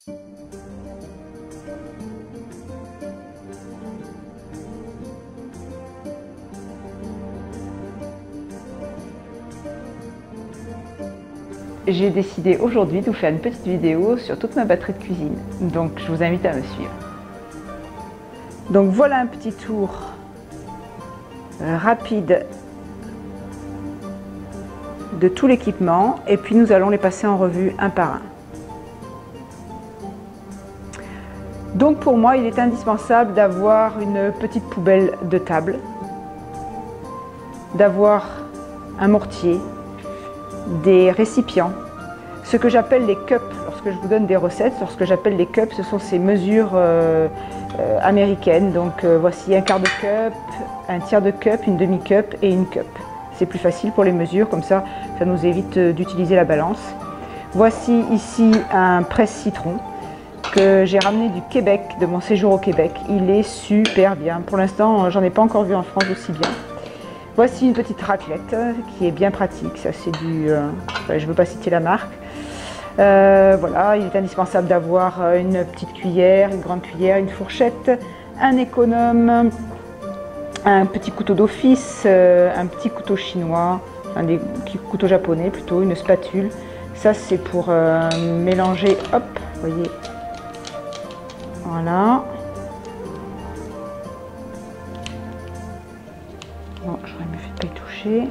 J'ai décidé aujourd'hui de vous faire une petite vidéo sur toute ma batterie de cuisine, donc je vous invite à me suivre. Donc voilà un petit tour rapide de tout l'équipement et puis nous allons les passer en revue un par un. Donc pour moi il est indispensable d'avoir une petite poubelle de table, d'avoir un mortier, des récipients, ce que j'appelle les cups. Lorsque je vous donne des recettes, ce que j'appelle les cups, ce sont ces mesures américaines. Donc voici un quart de cup, un tiers de cup, une demi-cup et une cup. C'est plus facile pour les mesures, comme ça nous évite d'utiliser la balance. Voici ici un presse-citron que j'ai ramené du Québec, de mon séjour au Québec. Il est super bien. Pour l'instant, j'en ai pas encore vu en France aussi bien. Voici une petite raclette qui est bien pratique. Ça c'est du, je ne veux pas citer la marque. Voilà, il est indispensable d'avoir une petite cuillère, une grande cuillère, une fourchette, un économe, un petit couteau d'office, un petit couteau chinois, un des couteaux japonais plutôt, une spatule. Ça c'est pour mélanger, hop, vous voyez, voilà. Bon, j'aurais mieux fait de pas y toucher.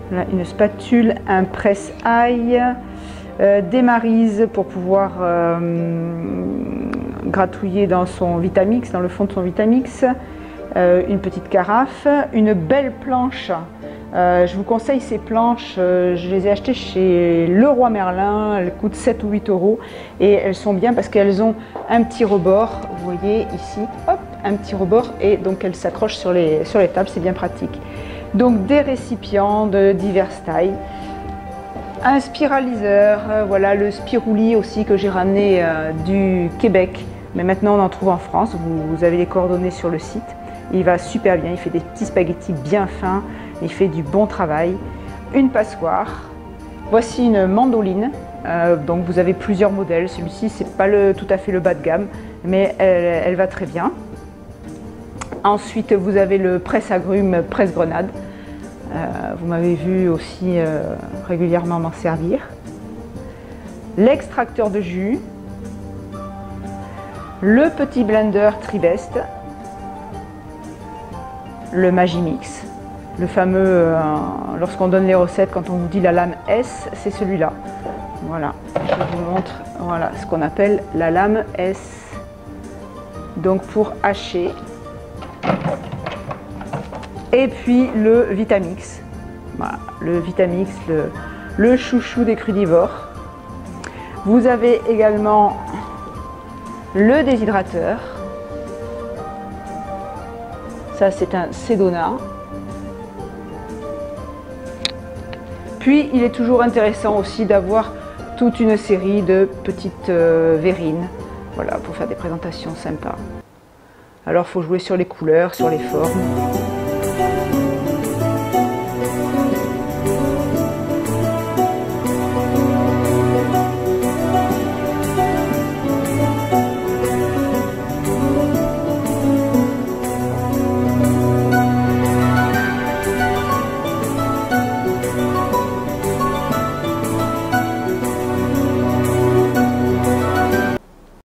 Voilà, une spatule, un presse-ail, des marises pour pouvoir gratouiller dans son Vitamix, dans le fond de son Vitamix, une petite carafe, une belle planche. Je vous conseille ces planches, je les ai achetées chez Leroy Merlin, elles coûtent 7 ou 8 € et elles sont bien parce qu'elles ont un petit rebord, vous voyez ici, hop, un petit rebord et donc elles s'accrochent sur les tables, c'est bien pratique. Donc des récipients de diverses tailles, un spiraliseur, voilà le Spirouli aussi que j'ai ramené du Québec, mais maintenant on en trouve en France, vous avez les coordonnées sur le site. Il va super bien, il fait des petits spaghettis bien fins, il fait du bon travail. Une passoire, voici une mandoline, donc vous avez plusieurs modèles, celui-ci c'est pas tout à fait le bas de gamme, mais elle va très bien. Ensuite vous avez le presse-agrumes, presse-grenade, vous m'avez vu aussi régulièrement m'en servir. L'extracteur de jus, le petit blender Tribest, le Magimix, le fameux, lorsqu'on donne les recettes, quand on vous dit la lame S, c'est celui-là. Voilà, je vous montre, voilà ce qu'on appelle la lame S. Donc pour hacher. Et puis le Vitamix. Voilà, le Vitamix, le chouchou des crudivores. Vous avez également le déshydrateur. Ça c'est un Sedona. Puis il est toujours intéressant aussi d'avoir toute une série de petites verrines, voilà, pour faire des présentations sympas. Alors il faut jouer sur les couleurs, sur les formes.